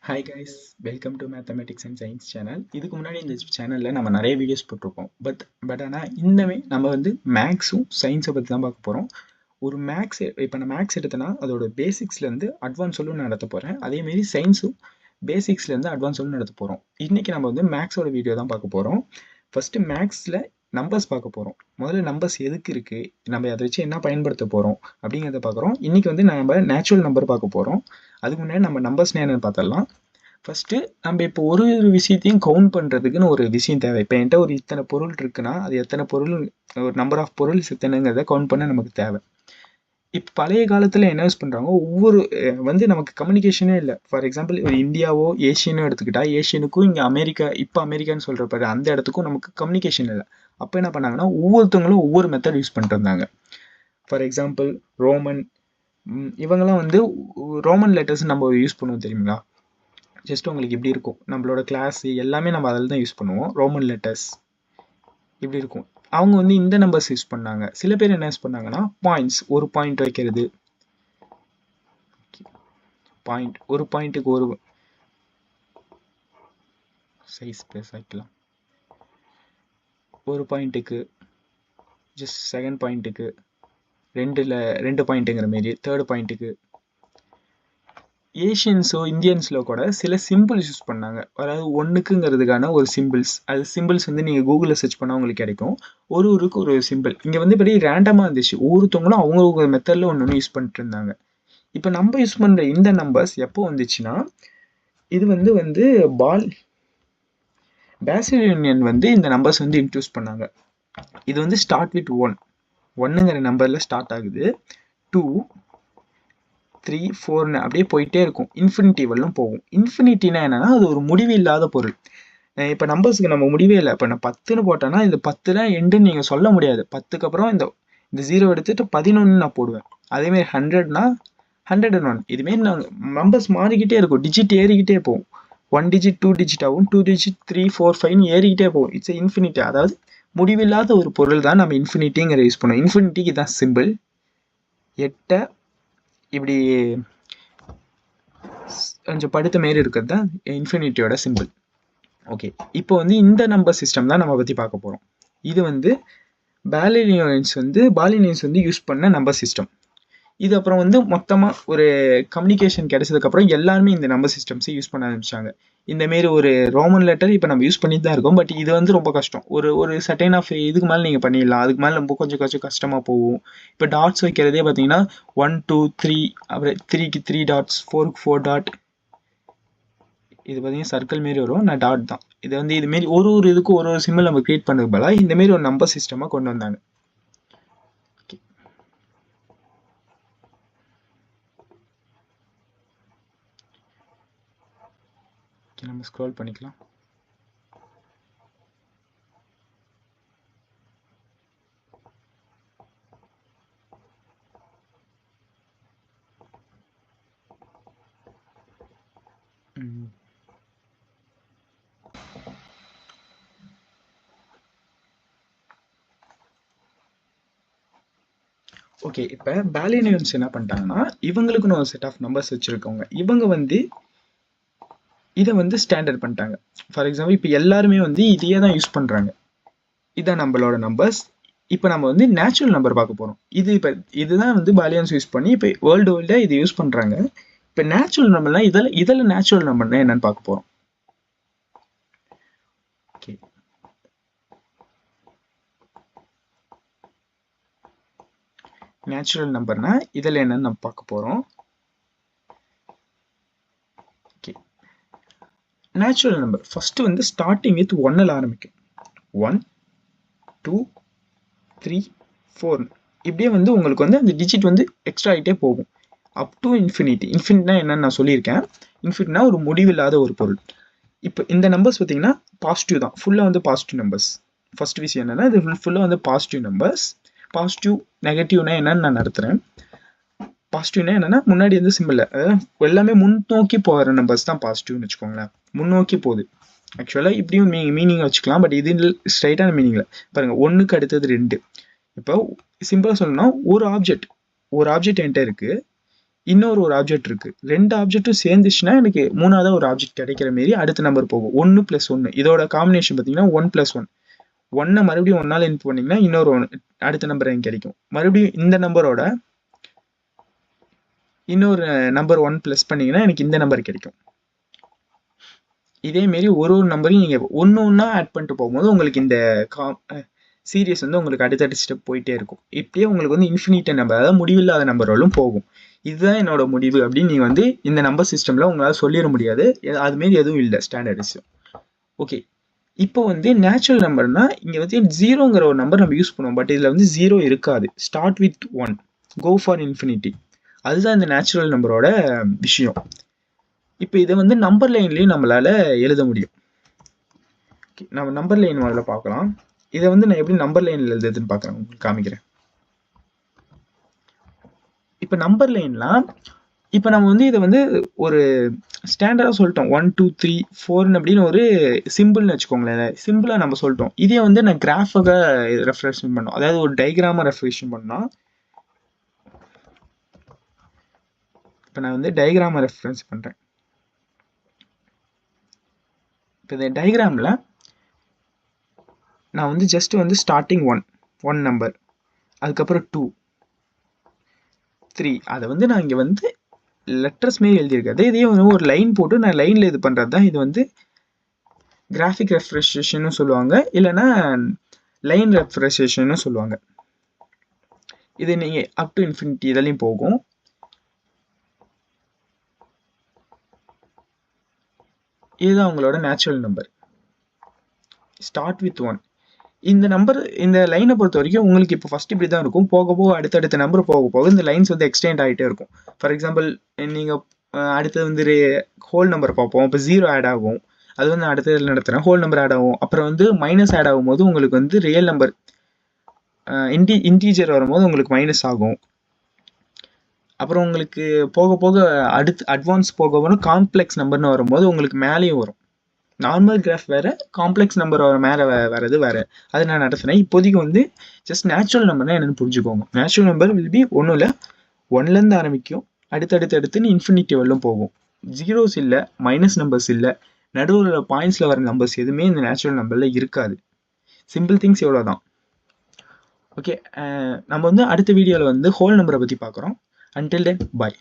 Hi guys, welcome to Mathematics and Science channel. இதுக்கு முன்னாடி இந்த சேனலில் நம்ம நிறைய வீடியோஸ் போட்டிருக்கோம். பட் ஆனால் இன்னமே நம்ம வந்து மேக்ஸும் சயின்ஸை பற்றி தான் பார்க்க போகிறோம். ஒரு மேக்ஸ் இப்போ நான் மேக்ஸ் எடுத்தேன்னா அதோட பேசிக்ஸ்லேருந்து அட்வான்ஸ் சொல்லும் நடத்த போகிறேன். அதேமாரி சயின்ஸும் பேசிக்ஸ்லேருந்து அட்வான்ஸ் சொல்லும் நடத்த போகிறோம். இன்றைக்கி நம்ம வந்து மேக்ஸோட வீடியோ தான் பார்க்க போகிறோம். ஃபஸ்ட்டு மேக்ஸில் நம்பர்ஸ் பார்க்க போகிறோம். முதல்ல நம்பர்ஸ் எதுக்கு இருக்குது, நம்ம அதை வச்சு என்ன பயன்படுத்த போகிறோம் அப்படிங்கிறத பார்க்குறோம். இன்றைக்கி வந்து நம்ம நேச்சுரல் நம்பர் பார்க்க போகிறோம். அதுக்கு முன்னாடி நம்ம நம்பர்ஸ் என்னென்னு பார்த்தரலாம். ஃபஸ்ட்டு நம்ம இப்போ ஒரு விஷயத்தையும் கவுண்ட் பண்ணுறதுக்குன்னு ஒரு விஷயம் தேவை. இப்போ என்கிட்ட ஒரு இத்தனை பொருள் இருக்குன்னா அது எத்தனை பொருள், ஒரு நம்பர் ஆஃப் பொருள்ஸ் எத்தனைங்கிறத கவுண்ட் பண்ண நமக்கு தேவை. இப்போ பழைய காலத்தில் என்ன யூஸ் பண்ணுறாங்க, ஒவ்வொரு வந்து நமக்கு கம்யூனிகேஷனே இல்லை. ஃபார் எக்ஸாம்பிள் ஒரு இந்தியாவோ ஏஷியனோ எடுத்துக்கிட்டா ஏஷியனுக்கும் இங்கே அமெரிக்கா, இப்போ அமெரிக்கான்னு சொல்கிறப்ப அந்த இடத்துக்கும் நமக்கு கம்யூனிகேஷன் இல்லை. அப்போ என்ன பண்ணாங்கன்னா ஒவ்வொருத்தவங்களும் ஒவ்வொரு மெத்தட் யூஸ் பண்ணிட்டு இருந்தாங்க. ஃபார் எக்ஸாம்பிள் ரோமன், இவங்கெல்லாம் வந்து ரோமன் லெட்டர்ஸ் நம்ம யூஸ் பண்ணுவோம் தெரியுங்களா. ஜஸ்ட் உங்களுக்கு இப்படி இருக்கும், நம்மளோட கிளாஸ் எல்லாமே நம்ம அதில் தான் யூஸ் பண்ணுவோம். ரோமன் லெட்டர்ஸ் இப்படி இருக்கும். அவங்க வந்து இந்த நம்பர்ஸ் யூஸ் பண்ணாங்க. சில பேர் என்ன யூஸ் பண்ணாங்கன்னா பாயிண்ட்ஸ், ஒரு பாயிண்ட் வைக்கிறது, பாயிண்ட், ஒரு பாயிண்ட்டுக்கு ஒரு சைஸ் பேஸ் வைக்கலாம், ஒரு பாயிண்ட்டுக்கு ஜஸ்ட் செகண்ட் பாயிண்ட்டுக்கு ரெண்டு பாயிண்ட்டுங்கிற மாரி, தேர்ட் பாயிண்ட்டுக்கு. ஏஷியன்ஸோ இந்தியன்ஸில் கூட சில சிம்பிள்ஸ் யூஸ் பண்ணாங்க. அதாவது ஒன்றுக்குங்கிறதுக்கான ஒரு சிம்பிள்ஸ், அது சிம்பிள்ஸ் வந்து நீங்கள் கூகுளில் சர்ச் பண்ணால் உங்களுக்கு கிடைக்கும். ஒருக்கு ஒரு சிம்பிள். இங்கே வந்து பெரிய ரேண்டமாக இருந்துச்சு. ஒவ்வொருத்தவங்களும் அவங்க மெத்தடில் ஒன்று யூஸ் பண்ணிட்டு இருந்தாங்க. இப்போ நம்ம யூஸ் பண்ணுற இந்த நம்பர்ஸ் எப்போ வந்துச்சுன்னா, இது வந்து பாசிலியன் வந்து இந்த நம்பர்ஸ் வந்து இன்ட்ரடியூஸ் பண்ணாங்க. இது வந்து ஸ்டார்ட் வித் ஒன்னுங்கிற நம்பரில் ஸ்டார்ட் ஆகுது. 2, 3, 4 அப்படியே போயிட்டே இருக்கும். இன்ஃபினிட்டி வரலும் போகும். இன்ஃபினிட்டினா என்னன்னா அது ஒரு முடிவு இல்லாத பொருள். இப்போ நம்பர்ஸுக்கு நம்ம முடிவே இல்லை. இப்போ நான் 10ன்னு போட்டேன்னா இந்த 10 தான் எண்டுன்னு நீங்கள் சொல்ல முடியாது. 10க்கு அப்புறம் இந்த 0 எடுத்துட்டு 11 நான் போடுவேன். அதேமாதிரி 100னா 101. இதுமாரி நாங்கள் நம்பர்ஸ் மாறிக்கிட்டே இருக்கும். டிஜிட் ஏறிக்கிட்டே போகும். 1 டிஜிட் 2 டிஜிட் ஆகும், 2 டிஜிட் 3, 4, 5 ஏறிக்கிட்டே போகும். It's infinity. அதாவது முடிவில்லாத ஒரு பொருள் தான் நம்ம இன்ஃபினிட்டிங்கிற யூஸ் பண்ணுவோம். இன்ஃபினிட்டிக்கு தான் சிம்பிள். 8 இப்படி கொஞ்சம் படுத்த மாரி இருக்கிறது தான் இன்ஃபினிட்டியோட சிம்பிள். ஓகே, இப்போ வந்து இந்த நம்பர் சிஸ்டம் தான் நம்ம பற்றி பார்க்க போகிறோம். இது வந்து பாலினியன்ஸ் வந்து யூஸ் பண்ண நம்பர் சிஸ்டம். இது அப்புறம் வந்து மொத்தமாக ஒரு கம்யூனிகேஷன் கிடைச்சதுக்கப்புறம் எல்லாருமே இந்த நம்பர் சிஸ்டம்ஸை யூஸ் பண்ண ஆரம்பிச்சாங்க. இந்தமாரி ஒரு ரோமன் லெட்டர் இப்போ நம்ம யூஸ் பண்ணிட்டு தான் இருக்கோம். பட் இது வந்து ரொம்ப கஷ்டம். ஒரு சர்டைன் ஆஃப் இதுக்கு மேலே நீங்கள் பண்ணிடலாம். அதுக்கு மேலே ரொம்ப கொஞ்சம் கஷ்டமாக போகும். இப்போ டாட்ஸ் வைக்கிறதே பார்த்தீங்கன்னா 1, 2, 3, அப்புறம் 3க்கு 3 டாட்ஸ், 4க்கு 4 டாட். இது பார்த்தீங்கன்னா சர்க்கிள் மாரி வரும், நான் டாட் தான். இது வந்து இதுமாரி ஒரு இதுக்கும் ஒரு சிம்பிள் நம்ம கிரியேட் பண்ணது போல இந்தமாரி ஒரு நம்பர் சிஸ்டமாக கொண்டு வந்தாங்க. நம்ம ஸ்க்ரோல் பண்ணிக்கலாம். ஓகே, இப்போ பாலினியன்ஸ் என்ன பண்ணிட்டாங்கன்னா இவங்களுக்குன்னு ஒரு செட் ஆஃப் நம்பர்ஸ் வச்சுருக்கவங்க. இவங்க வந்து இதை வந்து ஸ்டாண்டர்ட் பண்ணிட்டாங்க. ஃபார் எக்ஸாம்பிள் இப்போ எல்லாருமே வந்து இதையே தான் யூஸ் பண்ணுறாங்க. இதான் நம்மளோட நம்பர்ஸ். இப்போ நம்ம வந்து நேச்சுரல் நம்பர் பார்க்க போகிறோம். இதுதான் வந்து பாலியன்ஸ் யூஸ் பண்ணி இப்போ வேர்ல்டாக இதை யூஸ் பண்ணுறாங்க. இப்போ நேச்சுரல் நம்பர்லாம் இதில் நேச்சுரல் நம்பர்னா என்னன்னு பார்க்க போகிறோம். ஓகே, நேச்சுரல் நம்பர்னா இதில் என்னன்னு நம்ம பார்க்க போகிறோம். ஓகே, நேச்சுரல் நம்பர் ஃபஸ்ட்டு வந்து ஸ்டார்டிங் வித் 1ல் ஆரம்பிக்கும். 1, 2, 3, 4 இப்படியே வந்து உங்களுக்கு வந்து அந்த டிஜிட் வந்து எக்ஸ்ட்ரா ஆகிட்டே போகும் அப் டு இன்ஃபினிட்டி. இன்ஃபினிட்னா என்னன்னு நான் சொல்லியிருக்கேன். இன்ஃபினிட்னா ஒரு முடிவில்லாத ஒரு பொருள். இப்போ இந்த நம்பர்ஸ் பார்த்தீங்கன்னா பாசிட்டிவ் தான், ஃபுல்லாக வந்து பாசிட்டிவ் நம்பர்ஸ். ஃபர்ஸ்ட் விஷயம் என்னன்னா இது ஃபுல்லாக வந்து பாசிட்டிவ் நம்பர்ஸ். பாசிட்டிவ் நெகட்டிவ்னா என்னன்னு நான் நடத்துகிறேன். பாசிட்டிவ்னா என்னன்னா முன்னாடி வந்து சிம்பிள், அதாவது எல்லாமே முன்னோக்கி போகிற நம்பர்ஸ் தான் பாசிட்டிவ்னு வச்சுக்கோங்களேன். முன்னோக்கி போகுது. ஆக்சுவலாக இப்படியும் மீனிங் வச்சுக்கலாம், பட் இது ஸ்ட்ரைட்டான மீனிங்கில் பாருங்கள். 1க்கு அடுத்தது 2. இப்போ சிம்பிளாக சொல்லணும்னா ஒரு ஆப்ஜெக்ட் என்கிட்ட இருக்குது. இன்னொரு ஒரு ஆப்ஜெக்ட் இருக்கு. 2 ஆப்ஜெக்ட்டும் சேர்ந்துச்சுன்னா எனக்கு 3ஆவதா ஒரு ஆப்ஜெக்ட் கிடைக்கிற மாரி அடுத்த நம்பர் போகும். 1 + 1 இதோட காம்பினேஷன் பார்த்தீங்கன்னா 1 + 1. 1 மறுபடியும் 1ஆல இன்ட் பண்ணீங்கன்னா இன்னொரு 1 அடுத்த நம்பர் எனக்கு கிடைக்கும். மறுபடியும் இந்த நம்பரோட இன்னொரு நம்பர் 1 ப்ளஸ் பண்ணீங்கன்னா எனக்கு இந்த நம்பர் கிடைக்கும். இதே மாரி ஒரு நம்பரையும் நீங்க ஒண்ணா ஆட் பண்ணிட்டு போகும்போது உங்களுக்கு இந்த சீரிஸ் வந்து உங்களுக்கு அடுத்தடுத்த ஸ்டெப் போயிட்டே இருக்கும். இப்படியே உங்களுக்கு வந்து இன்ஃபினிட் நம்பர், அதாவது முடிவில்லாத நம்பர் வரலும் போகும். இதுதான் என்னோட முடிவு அப்படின்னு நீங்க வந்து இந்த நம்பர் சிஸ்டம்ல உங்களால சொல்லிட முடியாது. அது மாரி எதுவும் இல்லை ஸ்டாண்டர்டைஸ். ஓகே, இப்போ வந்து நேச்சுரல் நம்பர்னா இங்க வந்து 0ங்கிற ஒரு நம்பர் நம்ம யூஸ் பண்ணுவோம். பட் இதுல வந்து 0 இருக்காது. Start with 1, go for infinity. அதுதான் இந்த நேச்சுரல் நம்பரோட விஷயம். இப்போ இதை வந்து நம்பர் லைன்லயும் நம்மளால எழுத முடியும். நம்ம நம்பர் லைன் முதல்ல பார்க்கலாம். இதை வந்து நான் எப்படி நம்பர் லைன்ல எழுதுறதுன்னு பார்க்குறேன், உங்களுக்கு காமிக்கிறேன். இப்போ நம்பர் லைன்லாம் இப்போ நம்ம வந்து இதை வந்து ஒரு ஸ்டாண்டர்டாக சொல்லிட்டோம். 1 2 3 4 அப்படின்னு ஒரு சிம்பிள்னு வச்சுக்கோங்களேன். சிம்பிளாக நம்ம சொல்லிட்டோம். இதே வந்து நான் கிராஃபாக ரெஃப்ரெஷன் பண்ணோம், அதாவது ஒரு டயக்ராமாக ரெஃப்ரெஷன் பண்ணோம். இப்போ நான் வந்து டயக்ராமை ரெஃபரன்ஸ் பண்ணுறேன். இப்போ இந்த டயக்ராமில் நான் வந்து ஜஸ்ட் வந்து ஸ்டார்டிங் 1 நம்பர், அதுக்கப்புறம் 2 3, அதை வந்து நான் இங்கே வந்து லெட்டர்ஸ் மாரி எழுதியிருக்கேன். இதையே வந்து ஒரு லைன் போட்டு நான் லைனில் இது பண்ணுறது தான் இது வந்து கிராஃபிக் ரெஃப்ரெஷேஷன்னு சொல்லுவாங்க, இல்லைன்னா லைன் ரெஃப்ரெஷேஷன்னு சொல்லுவாங்க. இது நீங்கள் அப் டு இன்ஃபினிட்டி இதெல்லாம் போகும். இதுதான் உங்களோட நேச்சுரல் நம்பர். Start with 1. இந்த நம்பர், இந்த லைனை பொறுத்த வரைக்கும் உங்களுக்கு இப்போ ஃபர்ஸ்ட் இப்படி தான் இருக்கும். போக போக அடுத்தடுத்த நம்பர் போக போக இந்த லைன்ஸ் வந்து எக்ஸ்டெண்ட் ஆகிட்டே இருக்கும். ஃபார் எக்ஸாம்பிள் நீங்கள் அடுத்தது வந்து ஹோல் நம்பர் பார்ப்போம். இப்போ 0 ஆட் ஆகும், அது வந்து அடுத்தது நடத்துகிறேன். ஹோல் நம்பர் ஆட் ஆகும், அப்புறம் வந்து மைனஸ் ஆட் ஆகும்போது உங்களுக்கு வந்து ரியல் நம்பர் இன்டீஜர் வரும்போது உங்களுக்கு மைனஸ் ஆகும். அப்புறம் உங்களுக்கு போக போக அடுத்து அட்வான்ஸ் போக போக காம்ப்ளெக்ஸ் நம்பர்னு வரும்போது உங்களுக்கு மேலேயும் வரும். நார்மல் கிராஃப் வேறு, காம்ப்ளெக்ஸ் நம்பர் மேலே வர்றது வேறு. அது நான் நடத்துனேன். இப்போதைக்கு வந்து ஜஸ்ட் நேச்சுரல் நம்பர்னா என்னென்னு புரிஞ்சுக்கோங்க. நேச்சுரல் நம்பர் வில் பி ஒன்றும் இல்லை, 1லேருந்து ஆரம்பிக்கும், அடுத்தடுத்துன்னு இன்ஃபினிட்டி வரலும் போகும். ஜீரோஸ் இல்லை, மைனஸ் நம்பர்ஸ் இல்லை, நடுவில் பாயிண்ட்ஸில் வர நம்பர்ஸ் எதுவுமே இந்த நேச்சுரல் நம்பரில் இருக்காது. சிம்பிள் திங்ஸ் எவ்வளோ தான். ஓகே, நம்ம வந்து அடுத்த வீடியோவில் வந்து ஹோல் நம்பரை பற்றி பார்க்குறோம். Until then, bye.